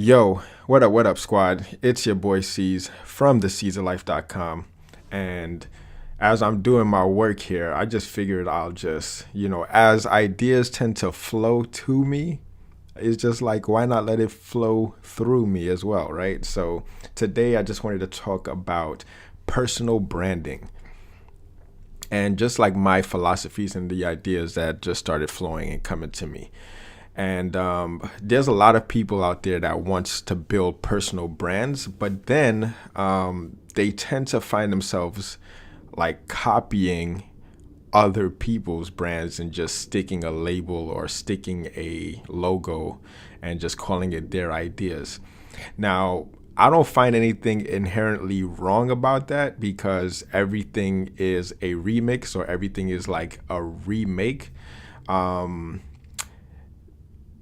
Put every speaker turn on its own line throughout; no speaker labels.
Yo, what up, squad? It's your boy C's from theCeesoflife.com. And as I'm doing my work here, I just figured I'll just, as ideas tend to flow to me, it's just like, why not let it flow through me as well, right? So today I just wanted to talk about personal branding and just like my philosophies and the ideas that just started flowing and coming to me. And there's a lot of people out there that wants to build personal brands, but then they tend to find themselves like copying other people's brands and just sticking a label or sticking a logo and just calling it their ideas. Now, I don't find anything inherently wrong about that because everything is a remix or everything is like a remake.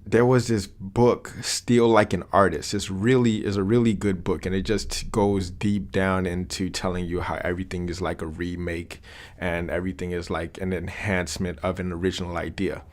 There was this book, Steal Like an Artist. It's really is a really good book, and it just goes deep down into telling you how everything is like a remake and everything is like an enhancement of an original idea.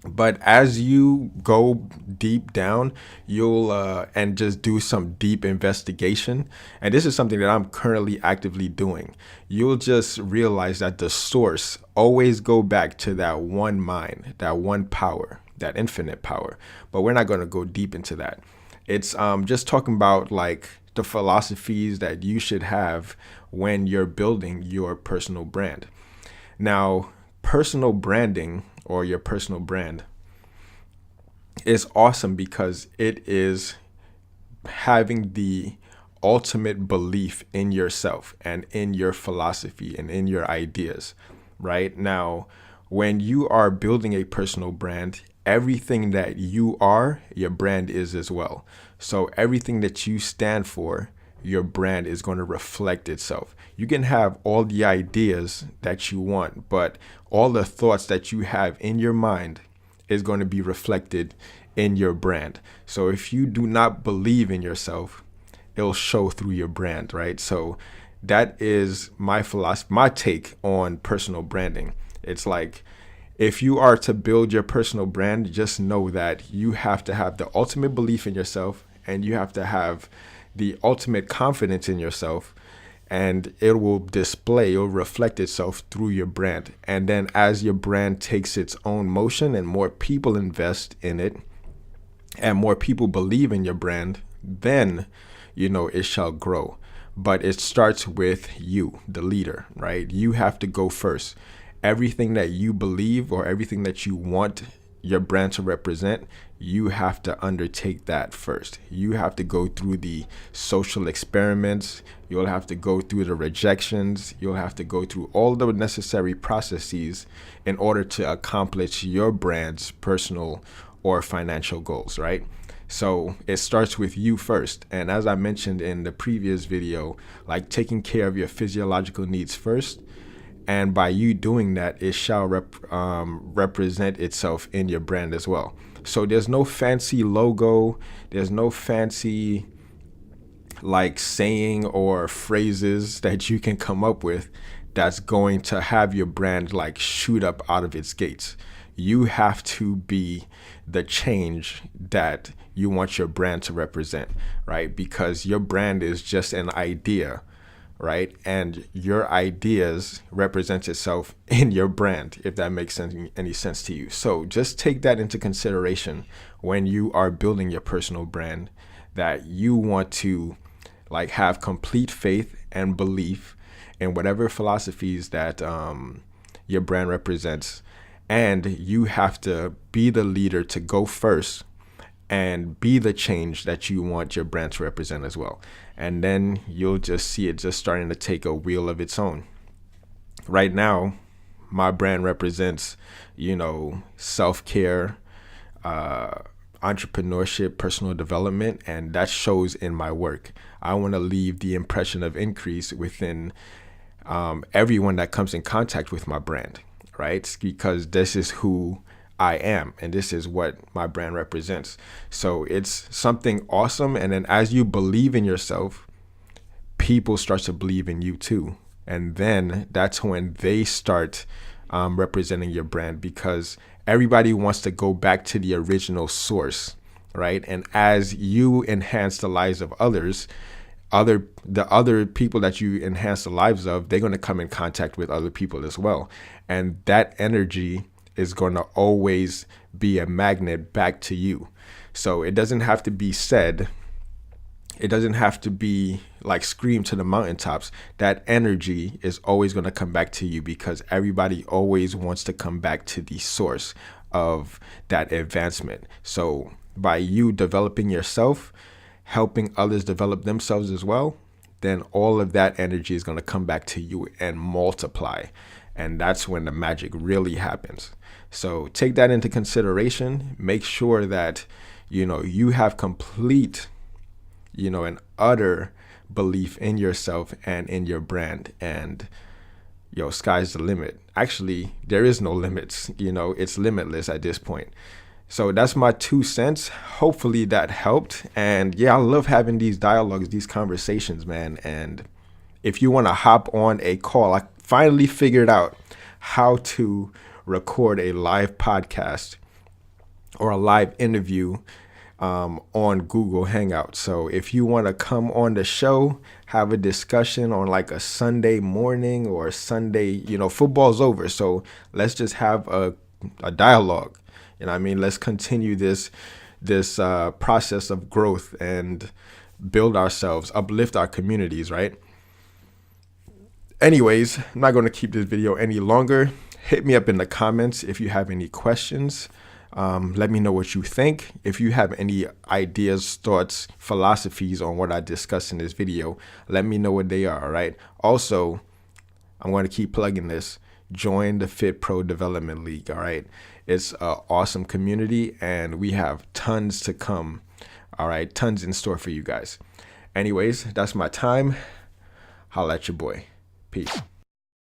But as you go deep down, you'll and just do some deep investigation. And this is something that I'm currently actively doing. You'll just realize that the source always go back to that one mind, that one power, that infinite power. But we're not going to go deep into that. It's just talking about like the philosophies that you should have when you're building your personal brand. Now, personal branding or your personal brand is awesome because it is having the ultimate belief in yourself and in your philosophy and in your ideas, right? Now, when you are building a personal brand, everything that you are, your brand is as well. So everything that you stand for, your brand is going to reflect itself. You can have all the ideas that you want, but all the thoughts that you have in your mind is going to be reflected in your brand. So if you do not believe in yourself, it'll show through your brand, right? So that is my philosophy, my take on personal branding. It's like, if you are to build your personal brand, just know that you have to have the ultimate belief in yourself and you have to have the ultimate confidence in yourself, and it will display or reflect itself through your brand. And then as your brand takes its own motion and more people invest in it and more people believe in your brand, then, it shall grow. But it starts with you, the leader, right? You have to go first. Everything that you believe or everything that you want your brand to represent, you have to undertake that first. You have to go through the social experiments. You'll have to go through the rejections. You'll have to go through all the necessary processes in order to accomplish your brand's personal or financial goals, right? So it starts with you first. And as I mentioned in the previous video, like taking care of your physiological needs first. And by you doing that, it shall represent itself in your brand as well. So there's no fancy logo. There's no fancy like saying or phrases that you can come up with that's going to have your brand like shoot up out of its gates. You have to be the change that you want your brand to represent, right? Because your brand is just an idea, right? And your ideas represent itself in your brand, if that makes any sense to you. So just take that into consideration when you are building your personal brand, that you want to like have complete faith and belief in whatever philosophies that your brand represents. And you have to be the leader to go first and be the change that you want your brand to represent as well. And then you'll just see it just starting to take a wheel of its own. Right now, my brand represents, self-care, entrepreneurship, personal development, and that shows in my work. I want to leave the impression of increase within everyone that comes in contact with my brand, right? Because this is who I am, and this is what my brand represents. So it's something awesome. And then as you believe in yourself, people start to believe in you too. And then that's when they start representing your brand, because everybody wants to go back to the original source right? And as you enhance the lives of others, the other people that you enhance the lives of, they're going to come in contact with other people as well. And that energy is going to always be a magnet back to you. So it doesn't have to be said. It doesn't have to be like scream to the mountaintops. That energy is always going to come back to you, because everybody always wants to come back to the source of that advancement. So by you developing yourself, helping others develop themselves as well, then all of that energy is going to come back to you and multiply. And that's when the magic really happens. So take that into consideration. Make sure that, you have complete, an utter belief in yourself and in your brand. And sky's the limit. Actually, there is no limits. It's limitless at this point. So that's my 2 cents. Hopefully that helped. And yeah, I love having these dialogues, these conversations, man. And if you want to hop on a call, I finally figured out how to record a live podcast or a live interview on Google Hangouts. So if you want to come on the show, have a discussion on like a Sunday morning or Sunday, football's over. So let's just have a dialogue. Let's continue this process of growth and build ourselves, uplift our communities, right? Anyways, I'm not going to keep this video any longer. Hit me up in the comments if you have any questions. Let me know what you think. If you have any ideas, thoughts, philosophies on what I discussed in this video, let me know what they are, all right? Also, I'm going to keep plugging this. Join the Fit Pro Development League, all right? It's an awesome community, and we have tons to come, all right? Tons in store for you guys. Anyways, that's my time. Holla at your boy. Peace.